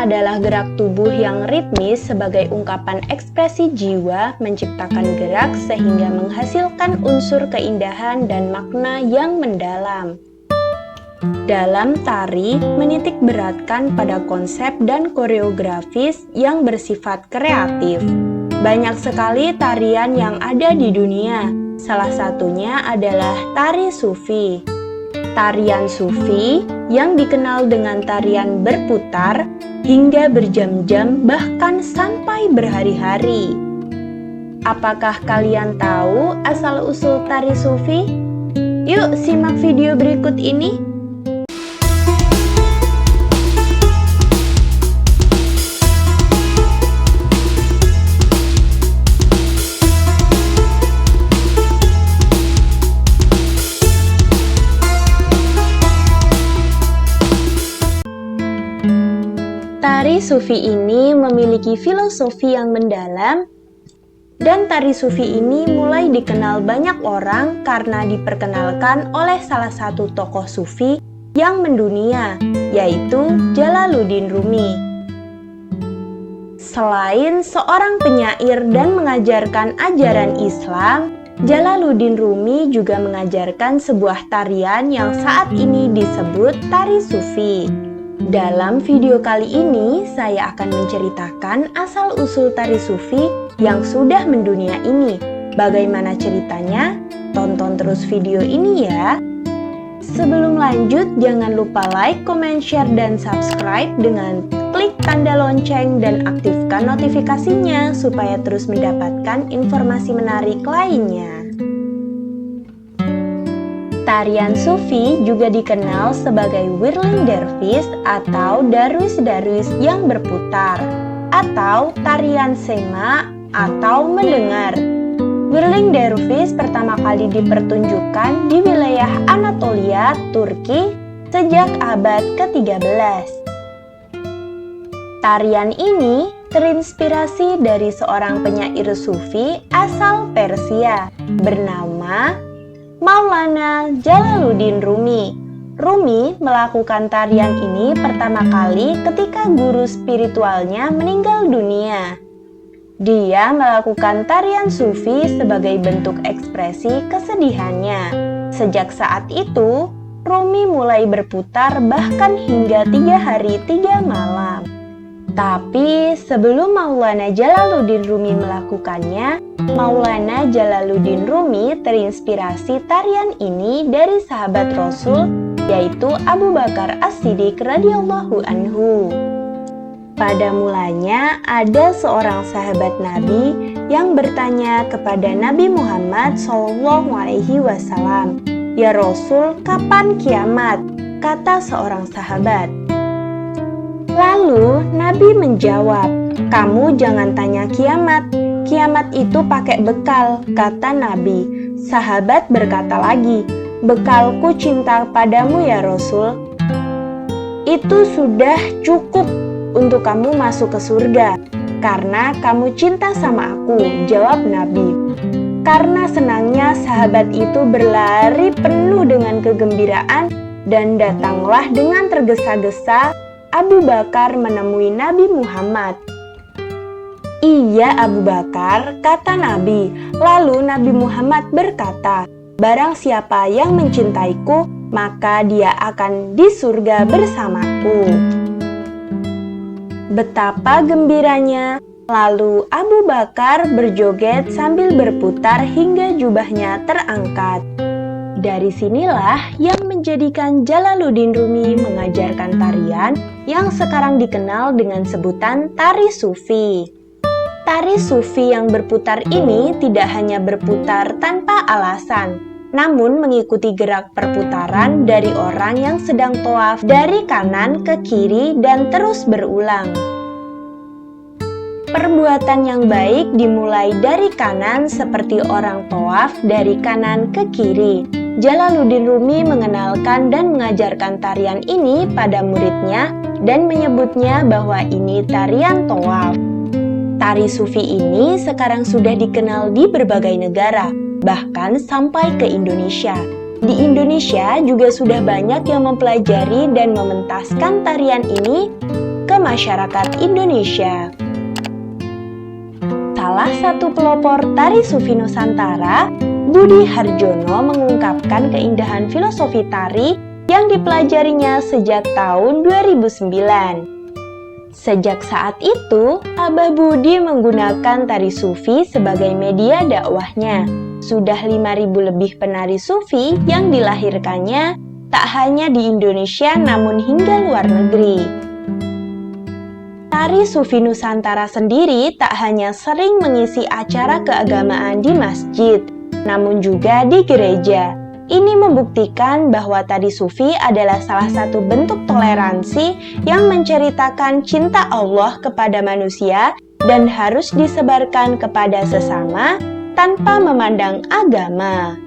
adalah gerak tubuh yang ritmis sebagai ungkapan ekspresi jiwa menciptakan gerak sehingga menghasilkan unsur keindahan dan makna yang mendalam. Dalam tari, menitik beratkan pada konsep dan koreografis yang bersifat kreatif. Banyak sekali tarian yang ada di dunia, salah satunya adalah tari sufi. Tarian sufi yang dikenal dengan tarian berputar hingga berjam-jam bahkan sampai berhari-hari. Apakah kalian tahu asal-usul tari sufi? Yuk simak video berikut ini. Tari sufi ini memiliki filosofi yang mendalam, dan tari sufi ini mulai dikenal banyak orang karena diperkenalkan oleh salah satu tokoh sufi yang mendunia, yaitu Jalaluddin Rumi. Selain seorang penyair dan mengajarkan ajaran Islam, Jalaluddin Rumi juga mengajarkan sebuah tarian yang saat ini disebut tari sufi. Dalam video kali ini, saya akan menceritakan asal-usul tari sufi yang sudah mendunia ini. Bagaimana ceritanya? Tonton terus video ini ya. Sebelum lanjut, jangan lupa like, comment, share, dan subscribe dengan klik tanda lonceng dan aktifkan notifikasinya supaya terus mendapatkan informasi menarik lainnya. Tarian sufi juga dikenal sebagai whirling dervish atau darwis-darwis yang berputar, atau tarian sema atau mendengar. Whirling dervish pertama kali dipertunjukkan di wilayah Anatolia, Turki sejak abad ke-13. Tarian ini terinspirasi dari seorang penyair sufi asal Persia bernama Maulana Jalaluddin Rumi. Rumi melakukan tarian ini pertama kali ketika guru spiritualnya meninggal dunia. Dia melakukan tarian sufi sebagai bentuk ekspresi kesedihannya. Sejak saat itu, Rumi mulai berputar bahkan hingga 3 hari 3 malam. Tapi sebelum Maulana Jalaluddin Rumi melakukannya, Maulana Jalaluddin Rumi terinspirasi tarian ini dari sahabat Rasul, yaitu Abu Bakar As-Siddiq radhiyallahu anhu. Pada mulanya ada seorang sahabat Nabi yang bertanya kepada Nabi Muhammad SAW, "Ya Rasul, kapan kiamat?" kata seorang sahabat. Lalu Nabi menjawab, "Kamu jangan tanya kiamat. Kiamat itu pakai bekal," kata Nabi. Sahabat berkata lagi, "Bekalku cinta padamu ya Rasul. Itu sudah cukup untuk kamu masuk ke surga, karena kamu cinta sama aku," jawab Nabi. Karena senangnya sahabat itu berlari penuh dengan kegembiraan dan datanglah dengan tergesa-gesa Abu Bakar menemui Nabi Muhammad. "Iya Abu Bakar," kata Nabi. Lalu Nabi Muhammad berkata, "Barang siapa yang mencintaiku, maka dia akan di surga bersamaku." Betapa gembiranya. Lalu Abu Bakar berjoget sambil berputar hingga jubahnya terangkat. Dari sinilah yang menjadikan Jalaluddin Rumi mengajarkan tarian yang sekarang dikenal dengan sebutan tari sufi. Tari sufi yang berputar ini tidak hanya berputar tanpa alasan, namun mengikuti gerak perputaran dari orang yang sedang tawaf dari kanan ke kiri dan terus berulang. Perbuatan yang baik dimulai dari kanan seperti orang tawaf dari kanan ke kiri. Jalaluddin Rumi mengenalkan dan mengajarkan tarian ini pada muridnya dan menyebutnya bahwa ini tarian tawaf. Tari sufi ini sekarang sudah dikenal di berbagai negara, bahkan sampai ke Indonesia. Di Indonesia juga sudah banyak yang mempelajari dan mementaskan tarian ini ke masyarakat Indonesia. Salah satu pelopor tari Sufi Nusantara, Budi Harjono, mengungkapkan keindahan filosofi tari yang dipelajarinya sejak tahun 2009. Sejak saat itu, Abah Budi menggunakan tari Sufi sebagai media dakwahnya. Sudah 5.000 lebih penari Sufi yang dilahirkannya tak hanya di Indonesia namun hingga luar negeri. Tari Sufi Nusantara sendiri tak hanya sering mengisi acara keagamaan di masjid, namun juga di gereja. Ini membuktikan bahwa tari Sufi adalah salah satu bentuk toleransi yang menceritakan cinta Allah kepada manusia dan harus disebarkan kepada sesama tanpa memandang agama.